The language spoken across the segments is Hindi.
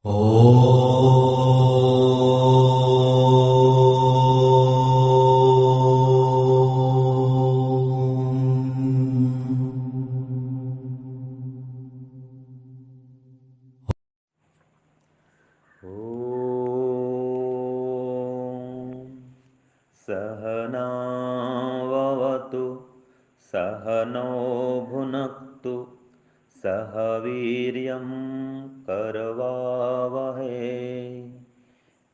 ओ ॐ सहनाववतु सहनौ भुनक्तु सह वीर्यं करवावहै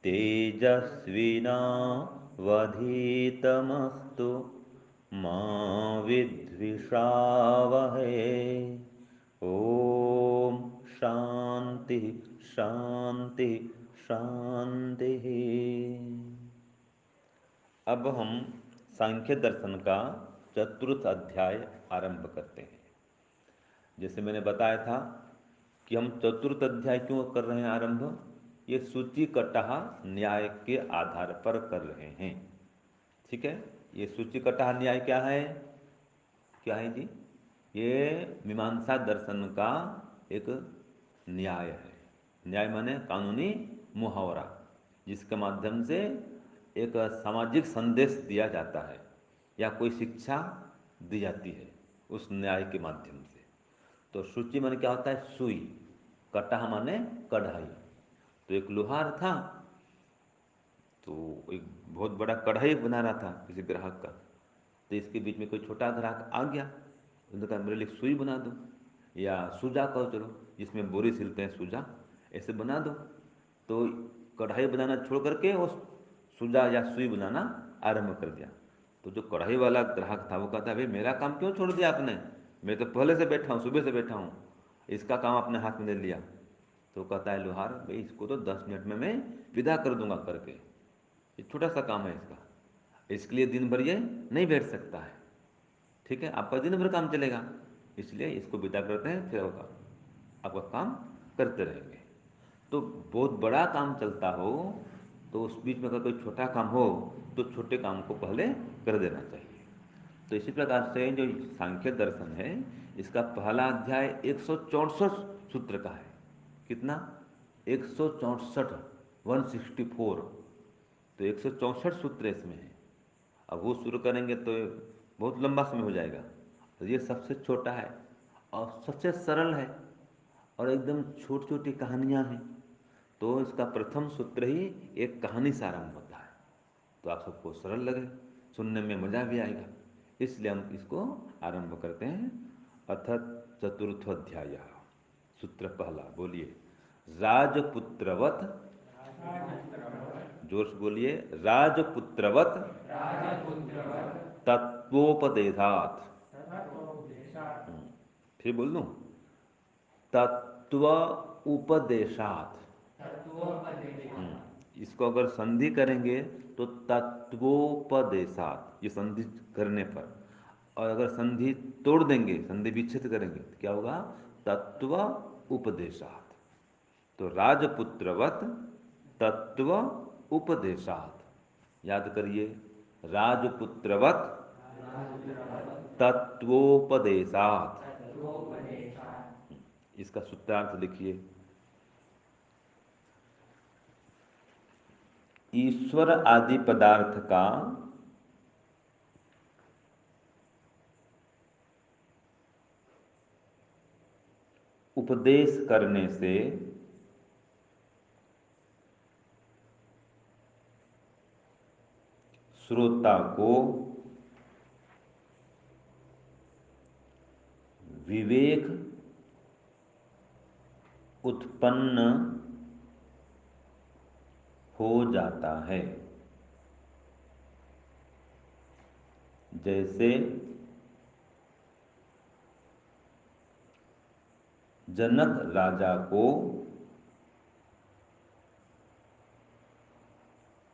तेजस्विनावधीतमस्तु मा विद्विषावहै। ओम शांति शांति शांति। अब हम सांख्य दर्शन का चतुर्थ अध्याय आरंभ करते हैं। जैसे मैंने बताया था कि हम चतुर्थ अध्याय क्यों कर रहे हैं आरंभ, ये सूची कटहा न्याय के आधार पर कर रहे हैं। ठीक है, ये सूची कटहा न्याय क्या है? क्या है जी? ये मीमांसा दर्शन का एक न्याय है। न्याय माने कानूनी मुहावरा, जिसके माध्यम से एक सामाजिक संदेश दिया जाता है या कोई शिक्षा दी जाती है उस न्याय के माध्यम से। तो सूची माने क्या होता है? सुई। कटहा माने कढ़ाई। तो एक लोहार था, तो एक बहुत बड़ा कढ़ाई बना रहा था किसी ग्राहक का। तो इसके बीच में कोई छोटा ग्राहक आ गया, उसने कहा मेरे लिए सुई बना दो, या सूजा कहो चलो, जिसमें बोरी सिलते हैं सूजा, ऐसे बना दो। तो कढ़ाई बनाना छोड़ करके वो सूजा या सुई बनाना आरंभ कर दिया। तो जो कढ़ाई वाला ग्राहक था वो कहता भाई मेरा काम क्यों छोड़ दिया आपने? मैं तो पहले से बैठा हूँ, सुबह से बैठा हूँ, इसका काम अपने हाथ में ले लिया। तो कहता है लोहार, भाई इसको तो 10 मिनट में मैं विदा कर दूंगा करके, ये छोटा सा काम है इसका, इसके लिए दिन भर ये नहीं बैठ सकता है। ठीक है, आपका दिन भर काम चलेगा, इसलिए इसको विदा करते हैं, फिर होगा आपका काम करते रहेंगे। तो बहुत बड़ा काम चलता हो तो उस बीच में अगर कोई छोटा काम हो तो छोटे काम को पहले कर देना चाहिए। तो इसी प्रकार से जो सांख्य दर्शन है, इसका पहला अध्याय 164 सूत्र का है। कितना? 164, 164। तो 164 सूत्र इसमें है। अब वो शुरू करेंगे तो बहुत लंबा समय हो जाएगा। तो ये सबसे छोटा है और सबसे सरल है, और एकदम छोटी छोटी कहानियाँ हैं। तो इसका प्रथम सूत्र ही एक कहानी से आरंभ होता है, तो आप सबको सरल लगे, सुनने में मजा भी आएगा, इसलिए हम इसको आरंभ करते हैं। अथ चतुर्थोध्याय। सूत्र पहला, बोलिए। राजपुत्रवत, जोर से बोलिए, राजपुत्रवत तत्वोपदेशात। फिर बोल दूं, तत्व उपदेशात। इसको अगर संधि करेंगे तो तत्वोपदेशात, ये संधि करने पर। और अगर संधि तोड़ देंगे, संधि विच्छेद करेंगे तो क्या होगा? तत्व उपदेशात। तो राजपुत्रवत तत्व उपदेशात। याद करिए, राजपुत्रवत तत्वोपदेशात। इसका सूत्रार्थ लिखिए। ईश्वर आदि पदार्थ का उपदेश करने से श्रोता को विवेक उत्पन्न हो जाता है। जैसे जनक राजा को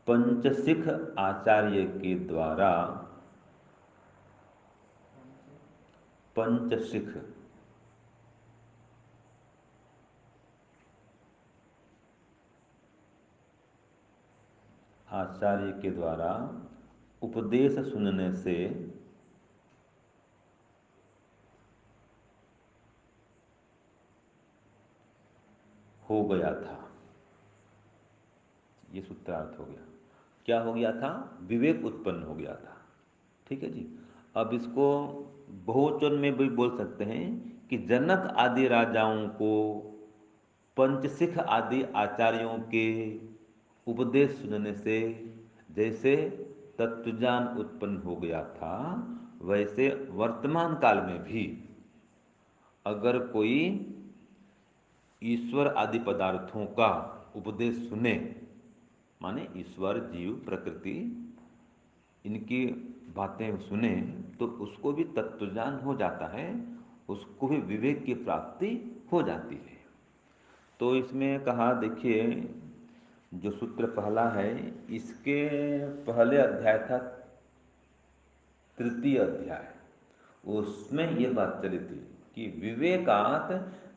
पंचशिख आचार्य के द्वारा, पंचशिख आचार्य के द्वारा उपदेश सुनने से हो गया था। ये सूत्रार्थ हो गया। क्या हो गया था? विवेक उत्पन्न हो गया था। ठीक है जी। अब इसको बहुवचन में भी बोल सकते हैं कि जनक आदि राजाओं को पंचशिख आदि आचार्यों के उपदेश सुनने से जैसे तत्वज्ञान उत्पन्न हो गया था, वैसे वर्तमान काल में भी अगर कोई ईश्वर आदि पदार्थों का उपदेश सुने, माने ईश्वर, जीव, प्रकृति, इनकी बातें सुने, तो उसको भी तत्वज्ञान हो जाता है, उसको भी विवेक की प्राप्ति हो जाती है। तो इसमें कहा, देखिए जो सूत्र पहला है, इसके पहले अध्याय था तृतीय अध्याय, उसमें ये बात चली थी कि विवेकात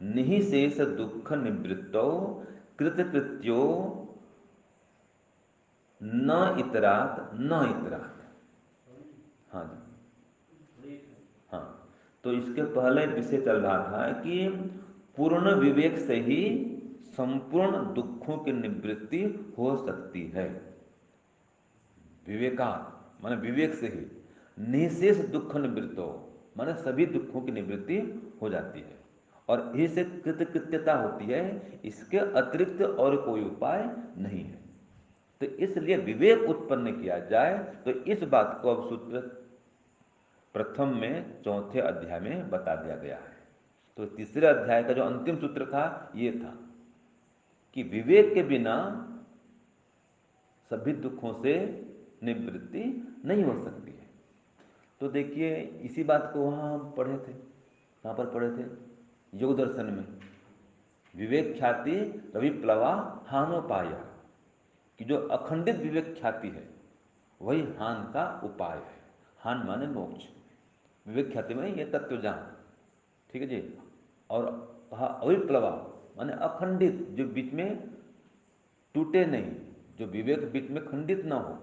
निःशेष दुख निवृत्तो कृतकृत्यो न इतरात न इतरात। हाँ जी, हाँ। तो इसके पहले विषय चल रहा था कि पूर्ण विवेक से ही संपूर्ण दुखों की निवृत्ति हो सकती है। विवेका माने विवेक से ही, निःशेष दुख निवृत्तो माने सभी दुखों की निवृत्ति हो जाती है, और इससे कृतकृत्यता होती है, इसके अतिरिक्त और कोई उपाय नहीं है। तो इसलिए विवेक उत्पन्न किया जाए, तो इस बात को अब सूत्र प्रथम में चौथे अध्याय में बता दिया गया है। तो तीसरे अध्याय का जो अंतिम सूत्र था, ये था कि विवेक के बिना सभी दुखों से निवृत्ति नहीं हो सकती है। तो देखिए, इसी बात को वहाँ हम पढ़े थे। कहाँ पर पढ़े थे? योग दर्शन में, विवेक ख्याति रवि प्लवा हानोपाय, कि जो अखंडित विवेक ख्याति है वही हान का उपाय है। हान माने मोक्ष, विवेक ख्याति में ये तत्व जान। ठीक है जी। और कहा अविप्लवा माने अखंडित, जो बीच में टूटे नहीं, जो विवेक बीच में खंडित ना हो,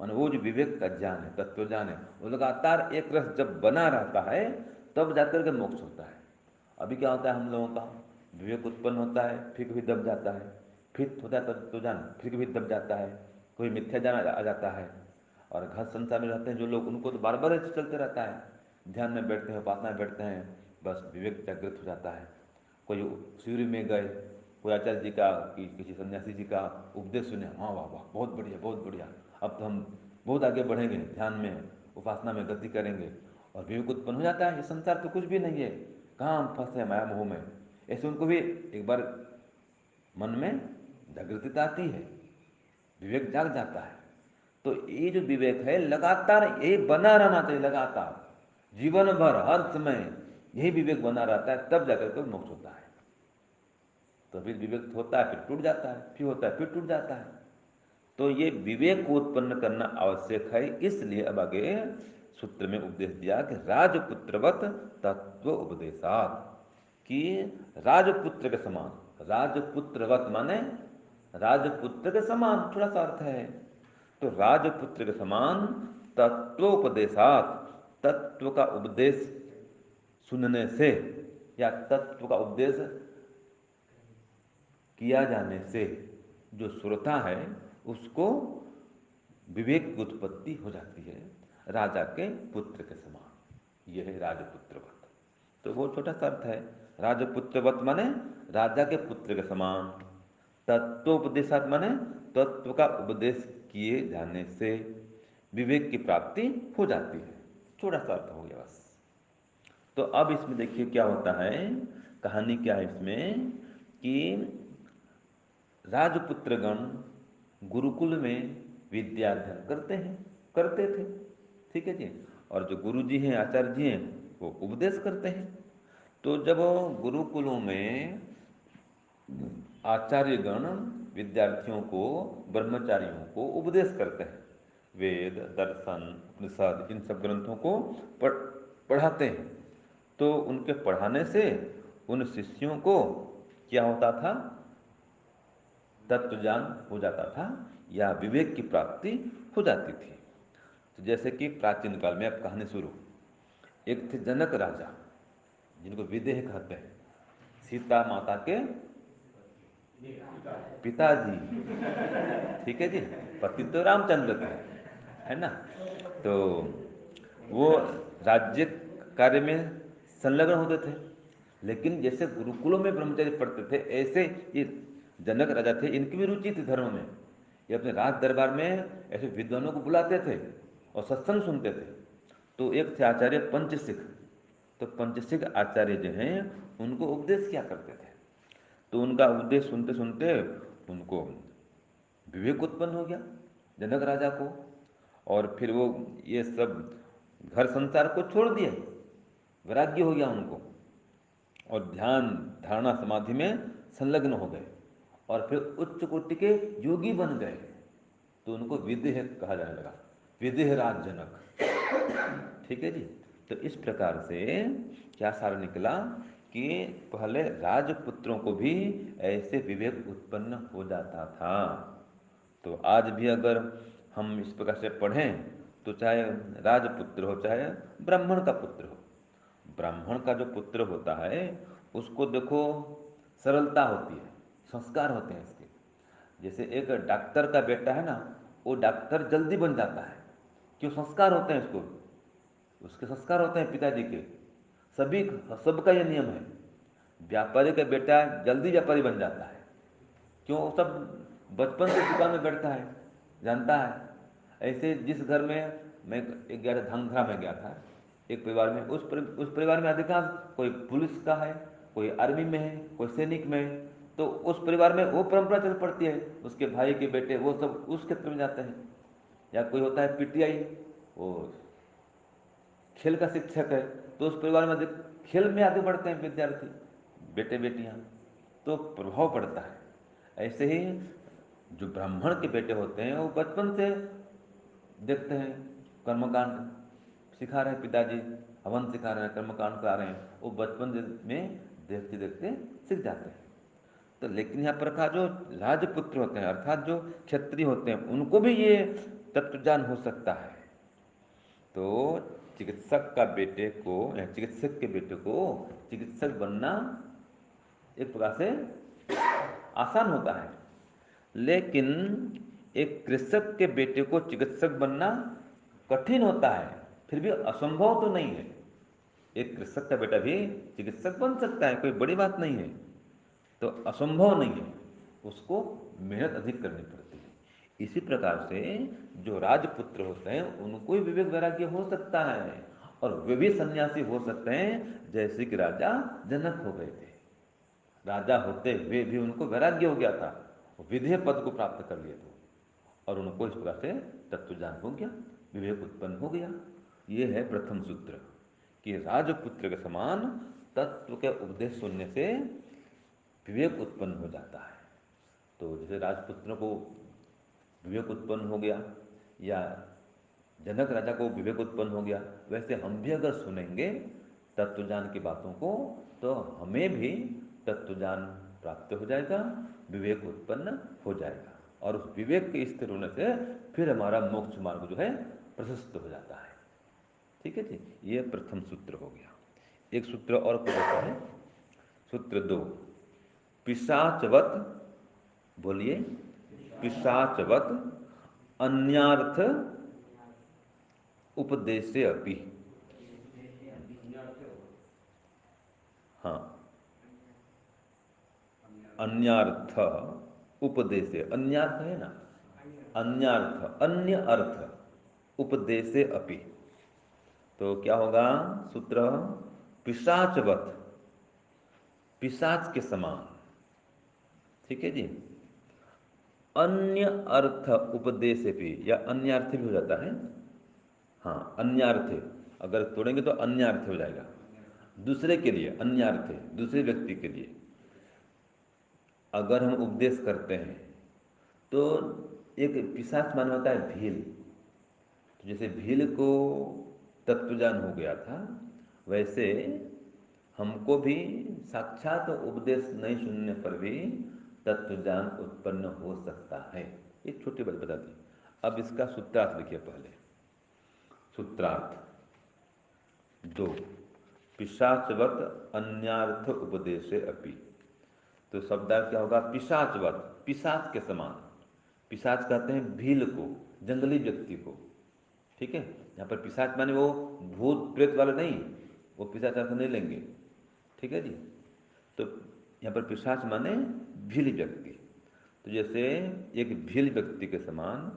माने वो जो विवेक का ज्ञान है, तत्व ज्ञान है, वो लगातार एक रस जब बना रहता है, तब जाकर के मोक्ष होता है। अभी क्या होता है हम लोगों का, विवेक उत्पन्न होता है, फिर कभी दब जाता है, फिर होता है तत्व ज्ञान, फिर कभी दब जाता है, कोई मिथ्या ज्ञान आ जाता है। और घर संसार में रहते हैं जो लोग, उनको तो बार बार ऐसे चलते रहता है, ध्यान में बैठते हैं, उपासना में बैठते हैं, बस विवेक जागृत हो जाता है। कोई शिविर में गए, कोई आचार्य जी का कि किसी सन्यासी जी का उपदेश सुने, हाँ वाह वाह बहुत बढ़िया बहुत बढ़िया, अब तो हम बहुत आगे बढ़ेंगे, ध्यान में उपासना में गति करेंगे, और विवेक उत्पन्न हो जाता है। ये संसार तो कुछ भी नहीं है, कहाँ हम फंसे हैं माया मोह में। ऐसे उनको भी एक बार मन में जागृति आती है, विवेक जाग जाता है। तो ये जो विवेक है, लगातार यही बना रहना चाहिए, लगातार जीवन भर हर समय यही विवेक बना रहता है, तब जाकर के मोक्ष होता है। तो फिर विवेक होता है, फिर टूट जाता है, फिर होता है, फिर टूट जाता है। तो ये विवेक को उत्पन्न करना आवश्यक है। इसलिए अब आगे सूत्र में उपदेश दिया कि राजपुत्रवत तत्व उपदेशात, कि राजपुत्र के समान, राजपुत्रवत माने राजपुत्र के समान, थोड़ा सा अर्थ है। तो राजपुत्र के समान तत्वोपदेशात, तत्व का उपदेश सुनने से, या तत्व का उपदेश किया जाने से जो श्रोता है उसको विवेक की उत्पत्ति हो जाती है, राजा के पुत्र के समान। यह है राजपुत्रवत। तो वो छोटा सा अर्थ है। राजपुत्रवत माने राजा के पुत्र के समान, तत्वोपदेशात माने तत्व का उपदेश किए जाने से विवेक की प्राप्ति हो जाती है। थोड़ा सा अर्थ हो गया बस। तो अब इसमें देखिए क्या होता है, कहानी क्या है इसमें, कि राजपुत्रगण गुरुकुल में विद्या अध्ययन करते हैं, करते थे। ठीक है जी। और जो गुरु जी हैं, आचार्य जी हैं, वो उपदेश करते हैं। तो जब गुरुकुलों में आचार्यगण विद्यार्थियों को, ब्रह्मचारियों को उपदेश करते हैं, वेद, दर्शन, उपनिषद, इन सब ग्रंथों को पढ़ाते हैं, तो उनके पढ़ाने से उन शिष्यों को क्या होता था, तत्व ज्ञान हो जाता था, या विवेक की प्राप्ति हो जाती थी। तो जैसे कि प्राचीन काल में, अब कहानी शुरू। एक थे जनक राजा, जिनको विदेह कहते हैं, सीता माता के पिताजी, ठीक है जी, पति तो रामचंद्र थे, है ना। तो वो राज्य कार्य में संलग्न होते थे, लेकिन जैसे गुरुकुलों में ब्रह्मचर्य पढ़ते थे ऐसे ये जनक राजा थे, इनकी भी रुचि थी धर्म में। ये अपने राज दरबार में ऐसे विद्वानों को बुलाते थे और सत्संग सुनते थे। तो एक थे आचार्य पंचसिख, तो पंचसिख आचार्य जो हैं उनको उपदेश किया करते थे। तो उनका उपदेश सुनते सुनते उनको विवेक उत्पन्न हो गया जनक राजा को, और फिर वो ये सब घर संसार को छोड़ दिए, वैराग्य हो गया उनको, और ध्यान धारणा समाधि में संलग्न हो गए, और फिर उच्च कोटि के योगी बन गए। तो उनको विदेह कहा जाने लगा, विदेह राज जनक, ठीक है जी। तो इस प्रकार से क्या सार निकला कि पहले राजपुत्रों को भी ऐसे विवेक उत्पन्न हो जाता था। तो आज भी अगर हम इस प्रकार से पढ़ें तो चाहे राजपुत्र हो चाहे ब्राह्मण का पुत्र हो, ब्राह्मण का जो पुत्र होता है उसको देखो सरलता होती है, संस्कार होते हैं इसके। जैसे एक डॉक्टर का बेटा है ना, वो डॉक्टर जल्दी बन जाता है, क्यों? संस्कार होते हैं उसको, उसके संस्कार होते हैं पिताजी के। सभी सबका ये नियम है, व्यापारी का बेटा जल्दी व्यापारी बन जाता है, क्यों? वो सब बचपन से दुकान में बैठता है, जानता है। ऐसे जिस घर में मैं एक गया था, धांगध्रा में गया था एक परिवार में, उस परिवार में अधिकांश कोई पुलिस का है, कोई आर्मी में है, कोई सैनिक में है। तो उस परिवार में वो परंपरा चल पड़ती है, उसके भाई के बेटे वो सब उस क्षेत्र में जाते हैं। या कोई होता है पीटीआई, वो खेल का शिक्षक है, तो उस परिवार में खेल में आगे बढ़ते हैं विद्यार्थी बेटे बेटियां, तो प्रभाव पड़ता है। ऐसे ही जो ब्राह्मण के बेटे होते हैं वो बचपन से देखते हैं, कर्मकांड सिखा रहे हैं पिताजी, हवन सिखा रहे हैं, कर्मकांड करा रहे हैं, वो बचपन में देखते देखते सीख जाते हैं। तो लेकिन यहाँ पर कहा जो राजपुत्र होते हैं अर्थात जो क्षत्रिय होते हैं उनको भी ये तत्वज्ञान हो सकता है। तो चिकित्सक का बेटे को या चिकित्सक के बेटे को चिकित्सक बनना एक प्रकार से आसान होता है, लेकिन एक कृषक के बेटे को चिकित्सक बनना कठिन होता है। फिर भी असंभव तो नहीं है, एक कृषक का बेटा भी चिकित्सक बन सकता है, कोई बड़ी बात नहीं है। तो असंभव नहीं है, उसको मेहनत अधिक करनी पड़ती है। इसी प्रकार से जो राजपुत्र होते हैं उनको भी विवेक वैराग्य हो सकता है, और वे भी सन्यासी हो सकते हैं, जैसे कि राजा जनक हो गए थे। राजा होते हुए भी उनको वैराग्य हो गया था, विधेय पद को प्राप्त कर लिए थे, और उनको इस प्रकार से तत्वज्ञान हो गया, विवेक उत्पन्न हो गया। ये है प्रथम सूत्र कि राजपुत्र के समान तत्व के उपदेश सुनने से विवेक उत्पन्न हो जाता है। तो जैसे राजपुत्र को विवेक उत्पन्न हो गया या जनक राजा को विवेक उत्पन्न हो गया, वैसे हम भी अगर सुनेंगे तत्वज्ञान की बातों को तो हमें भी तत्वज्ञान प्राप्त हो जाएगा, विवेक उत्पन्न हो जाएगा, और उस विवेक के स्थिर होने से फिर हमारा मोक्ष मार्ग जो है प्रशस्त हो जाता है। ठीक है जी, ये प्रथम सूत्र हो गया। एक सूत्र और को होता है, सूत्र 2, पिशाचवत, बोलिए, पिशाचवत अन्यार्थ उपदेशे अपि। हाँ, अन्यार्थ उपदेशे, अन्यार्थ है ना, अन्यार्थ अन्य अर्थ उपदेशे अपि। तो क्या होगा सूत्र? पिशाचवत, पिशाच के समान, ठीक है जी, अन्य अर्थ उपदेश भी, या अन्य अर्थ भी हो जाता है। हाँ, अन्य अर्थ, अगर तोड़ेंगे तो अन्य अर्थ हो जाएगा, दूसरे के लिए, अन्य अर्थ दूसरे व्यक्ति के लिए। अगर हम उपदेश करते हैं तो एक पिशाच मान होता है भील, तो जैसे भील को तत्वज्ञान हो गया था, वैसे हमको भी साक्षात उपदेश नहीं सुनने पर भी तत्वज्ञान उत्पन्न हो सकता है। एक छोटी बात बता दी। अब इसका सूत्रार्थ लिखिए पहले। सूत्रार्थ 2, पिशाचवत अन्यार्थ उपदेशे अपि। तो शब्दार्थ क्या होगा? पिशाचवत, पिशाच के समान। पिशाच कहते हैं भील को, जंगली व्यक्ति को। ठीक है, यहाँ पर पिशाच माने वो भूत प्रेत वाला नहीं, वो पिशाच अर्थ नहीं लेंगे। ठीक है जी। तो यहाँ पर पिशाच माने भील व्यक्ति। तो जैसे एक भील व्यक्ति के समान,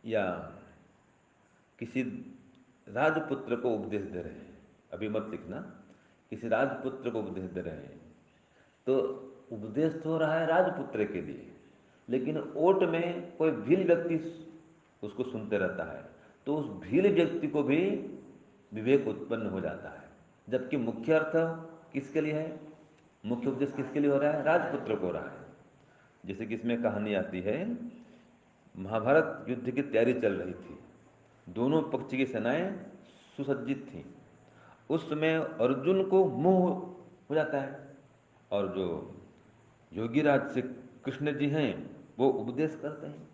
या किसी राजपुत्र को उपदेश दे रहे हैं, अभी मत लिखना, किसी राजपुत्र को उपदेश दे रहे हैं, तो उपदेश तो हो रहा है राजपुत्र के लिए, लेकिन ओट में कोई भील व्यक्ति उसको सुनते रहता है, तो उस भील व्यक्ति को भी विवेक उत्पन्न हो जाता है। जबकि मुख्य अर्थ किसके लिए है? मुख्य उपदेश किसके लिए हो रहा है? राजपुत्र को हो रहा है। जैसे कि इसमें कहानी आती है, महाभारत युद्ध की तैयारी चल रही थी, दोनों पक्ष की सेनाएं सुसज्जित थीं। उस समय अर्जुन को मोह हो जाता है, और जो योगीराज श्री कृष्ण जी हैं वो उपदेश करते हैं,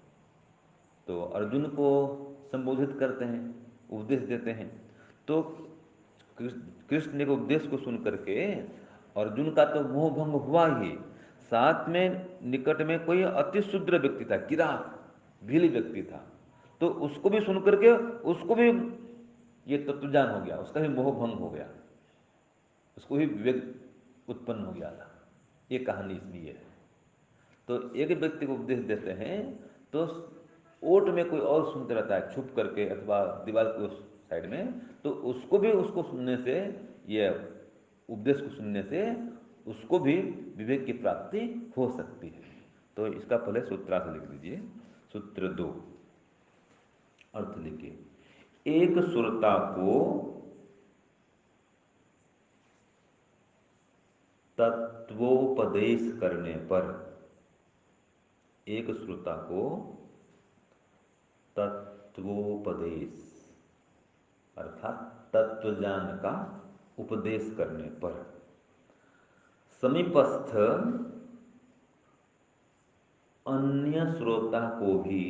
तो अर्जुन को संबोधित करते हैं, उपदेश देते हैं। तो कृष्ण के उपदेश को सुन करके अर्जुन का तो मोह भंग हुआ ही, साथ में निकट में कोई अति शुद्र व्यक्ति था, किरात भील व्यक्ति था, तो उसको भी सुन करके उसको भी ये तत्वज्ञान हो गया, उसका भी मोह भंग हो गया, उसको भी विवेक उत्पन्न हो गया था। ये कहानी इसमें ये है। तो एक व्यक्ति को उपदेश देते हैं, तो ओट में कोई और सुनते रहता है छुप करके अथवा दीवार के उस साइड में, तो उसको भी उसको सुनने से, ये उपदेश को सुनने से उसको भी विवेक की प्राप्ति हो सकती है। तो इसका पहले सूत्रार्थ लिख लीजिए। सूत्र 2 अर्थ लिखिए। एक श्रोता को तत्वोपदेश करने पर, एक श्रोता को तत्वोपदेश अर्थात तत्वज्ञान का उपदेश करने पर समीपस्थ अन्य श्रोता को भी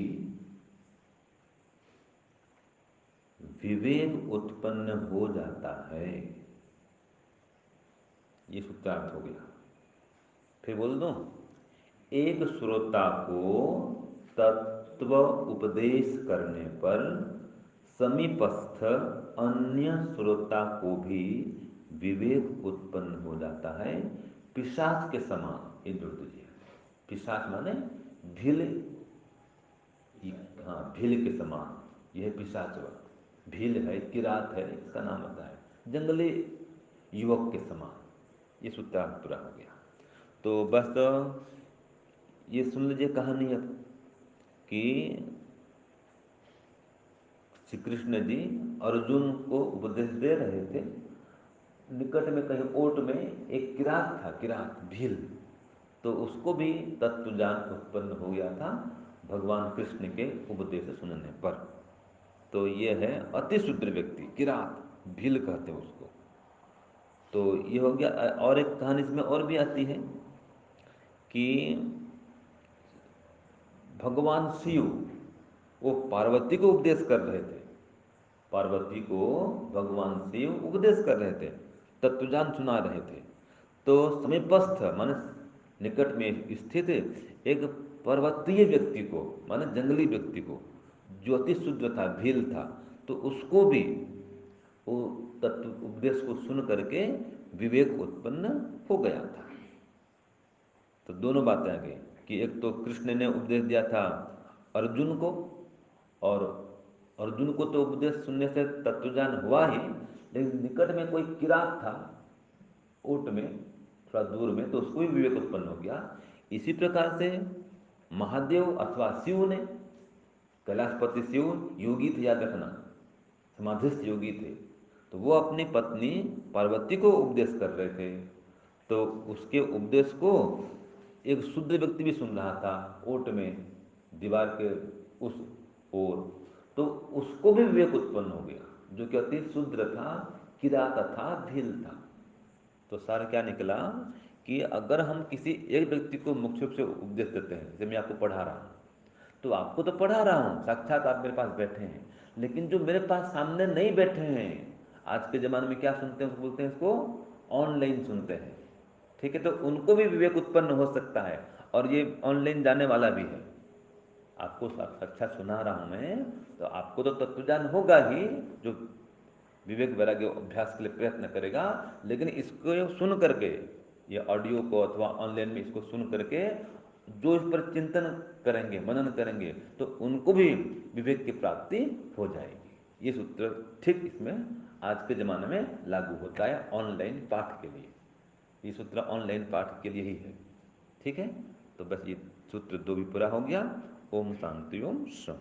विवेक उत्पन्न हो जाता है। ये सूत्रार्थ हो गया। फिर बोल दूं, एक श्रोता को तत्व उपदेश करने पर समीपस्थ अन्य श्रोता को भी विवेक उत्पन्न हो जाता है, पिशाच के समान। ये जोड़ दीजिए, पिशाच माने भील, हाँ भील के समान, यह पिशाचवत, भील है, किरात है, इसका नाम होता है जंगली युवक के समान। ये सूत्रार्थ पूरा हो गया। तो बस ये सुन लीजिए कहानी अब, कि श्री कृष्ण जी अर्जुन को उपदेश दे रहे थे, निकट में कहीं ओट में एक किरात था, किरात भील, तो उसको भी तत्वज्ञान उत्पन्न हो गया था भगवान कृष्ण के उपदेश सुनने पर। तो ये है अति शुद्र व्यक्ति, किरात भील कहते हैं उसको। तो ये हो गया। और एक कहानी इसमें और भी आती है कि भगवान शिव वो पार्वती को उपदेश कर रहे थे, पार्वती को भगवान शिव उपदेश कर रहे थे, तत्वज्ञान सुना रहे थे। तो समीपस्थ माने निकट में स्थित एक पर्वतीय व्यक्ति को, माने जंगली व्यक्ति को, जो अति शुद्ध था, भील था, तो उसको भी वो तत्व उपदेश को सुन करके विवेक उत्पन्न हो गया था। तो दोनों बातें आ गई कि एक तो कृष्ण ने उपदेश दिया था अर्जुन को, और अर्जुन को तो उपदेश सुनने से तत्वज्ञान हुआ ही, लेकिन निकट में कोई किरात था ओट में, थोड़ा दूर में, तो उसको भी विवेक उत्पन्न हो गया। इसी प्रकार से महादेव अथवा शिव ने, कैलाशपति शिव योगी थे, याद रखना, समाधिस्थ योगी थे, तो वो अपनी पत्नी पार्वती को उपदेश कर रहे थे, तो उसके उपदेश को एक शुद्ध व्यक्ति भी सुन रहा था ओट में, दीवार के उस ओर, तो उसको भी विवेक उत्पन्न हो गया, जो कि अति शुद्ध था, किरात था, भील था। तो सार क्या निकला कि अगर हम किसी एक व्यक्ति को मुख्य रूप से उपदेश देते हैं, जैसे मैं आपको पढ़ा रहा हूँ, तो आपको तो पढ़ा रहा हूँ, साक्षात आप मेरे पास बैठे हैं, लेकिन जो मेरे पास सामने नहीं बैठे हैं, आज के ज़माने में क्या सुनते हैं, उसको बोलते हैं, इसको ऑनलाइन सुनते हैं। ठीक है, तो उनको भी विवेक उत्पन्न हो सकता है, और ये ऑनलाइन जाने वाला भी है। आपको अच्छा सुना रहा हूं मैं, तो आपको तो तत्वज्ञान होगा ही, जो विवेक वैराग्य अभ्यास के लिए प्रयत्न करेगा, लेकिन इसको सुन करके, ये ऑडियो को अथवा ऑनलाइन में इसको सुन करके जो इस पर चिंतन करेंगे, मनन करेंगे, तो उनको भी विवेक की प्राप्ति हो जाएगी। ये सूत्र ठीक इसमें आज के ज़माने में लागू होता है ऑनलाइन पाठ के लिए। ये सूत्र ऑनलाइन पाठ के लिए ही है। ठीक है, तो बस ये सूत्र 2 भी पूरा हो गया। ओम शांति ओम शम।